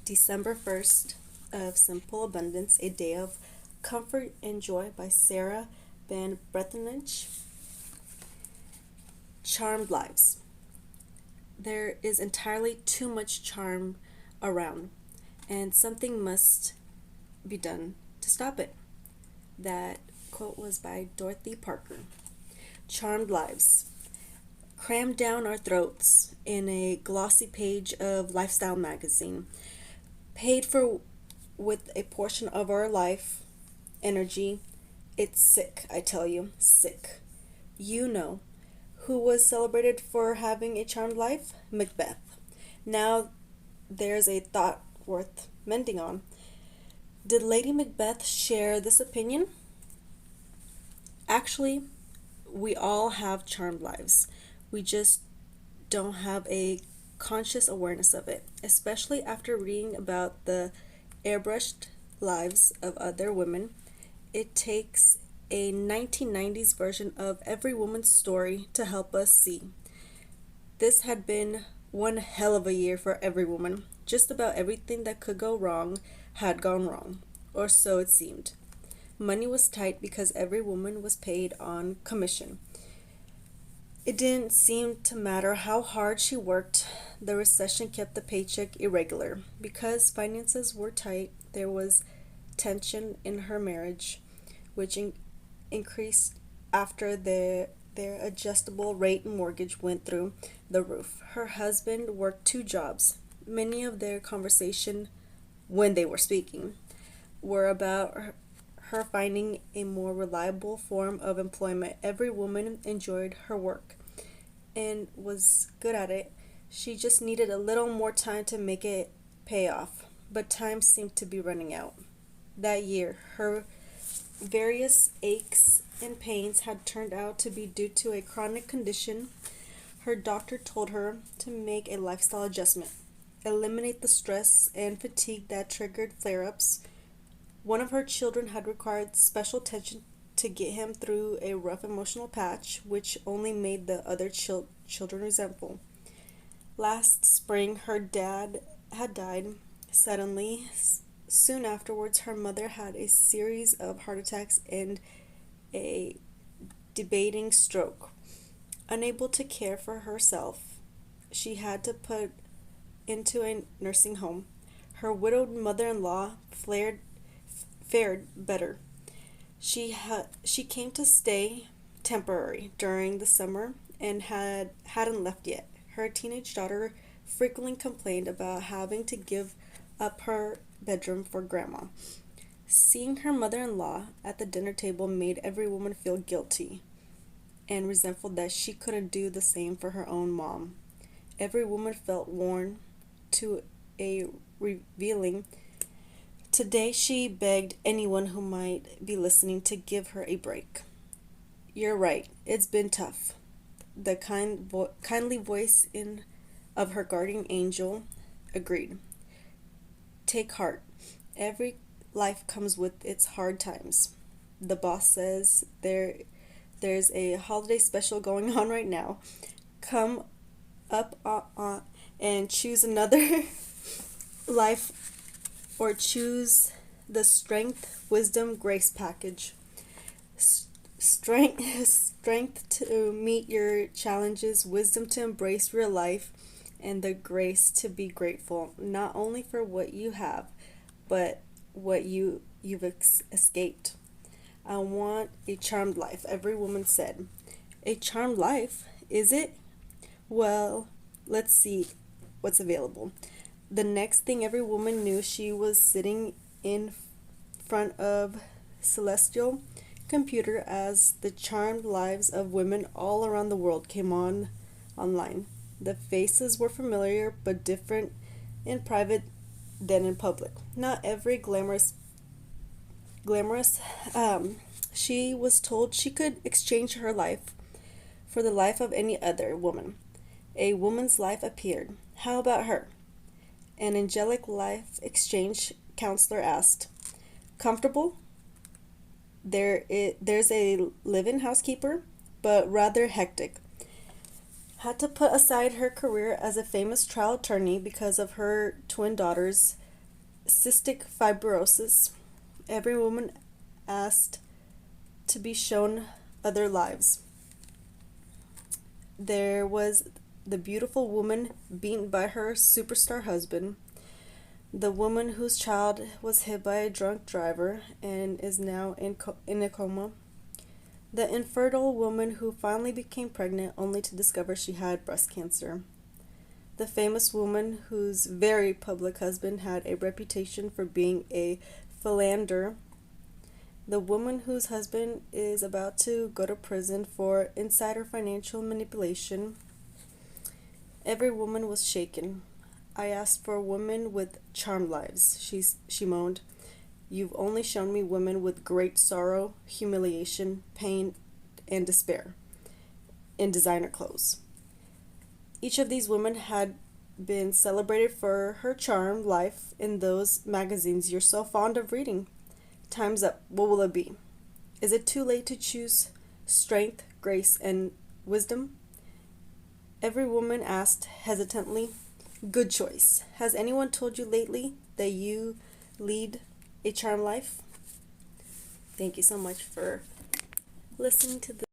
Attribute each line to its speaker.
Speaker 1: December 1st of Simple Abundance, A Day of Comfort and Joy by Sarah Van Breathnach. Charmed Lives. There is entirely too much charm around, and something must be done to stop it. That quote was by Dorothy Parker. Charmed Lives. Crammed down our throats in a glossy page of Lifestyle magazine, paid for with a portion of our life energy. It's sick, I tell you, sick. You know, who was celebrated for having a charmed life? Macbeth. Now there's a thought worth mending on. Did Lady Macbeth share this opinion? Actually, we all have charmed lives. We just don't have a conscious awareness of it, especially after reading about the airbrushed lives of other women. It takes a 1990s version of every woman's story to help us see. This had been one hell of a year for every woman. Just about everything that could go wrong had gone wrong, or so it seemed. Money was tight because every woman was paid on commission. It didn't seem to matter how hard she worked, the recession kept the paycheck irregular. Because finances were tight, there was tension in her marriage, which increased after their adjustable rate mortgage went through the roof. Her husband worked two jobs. Many of their conversation, when they were speaking, were about her finding a more reliable form of employment. Every woman enjoyed her work and was good at it. She just needed a little more time to make it pay off, but time seemed to be running out. That year, her various aches and pains had turned out to be due to a chronic condition. Her doctor told her to make a lifestyle adjustment, eliminate the stress and fatigue that triggered flare-ups. One of her children had required special attention to get him through a rough emotional patch, which only made the other children resentful. Last spring, her dad had died suddenly. Soon afterwards, her mother had a series of heart attacks and a debilitating stroke. Unable to care for herself, she had to put into a nursing home. Her widowed mother-in-law fared better. She came to stay temporary during the summer and hadn't left yet. Her teenage daughter frequently complained about having to give up her bedroom for grandma. Seeing her mother-in-law at the dinner table made every woman feel guilty and resentful that she couldn't do the same for her own mom. Every woman felt worn to a revealing. Today she begged anyone who might be listening to give her a break. You're right, it's been tough. The kindly voice of her guardian angel agreed. Take heart. Every life comes with its hard times. The boss says there's a holiday special going on right now. Come up and choose another life, or choose the strength, wisdom, grace package. Strength to meet your challenges, wisdom to embrace real life, and the grace to be grateful, not only for what you have, but what you've escaped. I want a charmed life, every woman said. A charmed life, is it? Well, let's see what's available. The next thing every woman knew, she was sitting in front of celestial computer as the charmed lives of women all around the world came online. The faces were familiar but different in private than in public. Not every glamorous. She was told she could exchange her life for the life of any other woman. A woman's life appeared. How about her? An angelic life exchange counselor asked. Comfortable? There's a live-in housekeeper, but rather hectic. Had to put aside her career as a famous trial attorney because of her twin daughters cystic fibrosis, every woman asked to be shown other lives. There was the beautiful woman beaten by her superstar husband, the woman whose child was hit by a drunk driver and is now in a coma, the infertile woman who finally became pregnant only to discover she had breast cancer, the famous woman whose very public husband had a reputation for being a philanderer, the woman whose husband is about to go to prison for insider financial manipulation. Every woman was shaken. I asked for women with charmed lives, she moaned. You've only shown me women with great sorrow, humiliation, pain, and despair, in designer clothes. Each of these women had been celebrated for her charmed life in those magazines you're so fond of reading. Time's up. What will it be? Is it too late to choose strength, grace, and wisdom? Every woman asked hesitantly. Good choice. Has anyone told you lately that you lead a charmed life? Thank you so much for listening to this.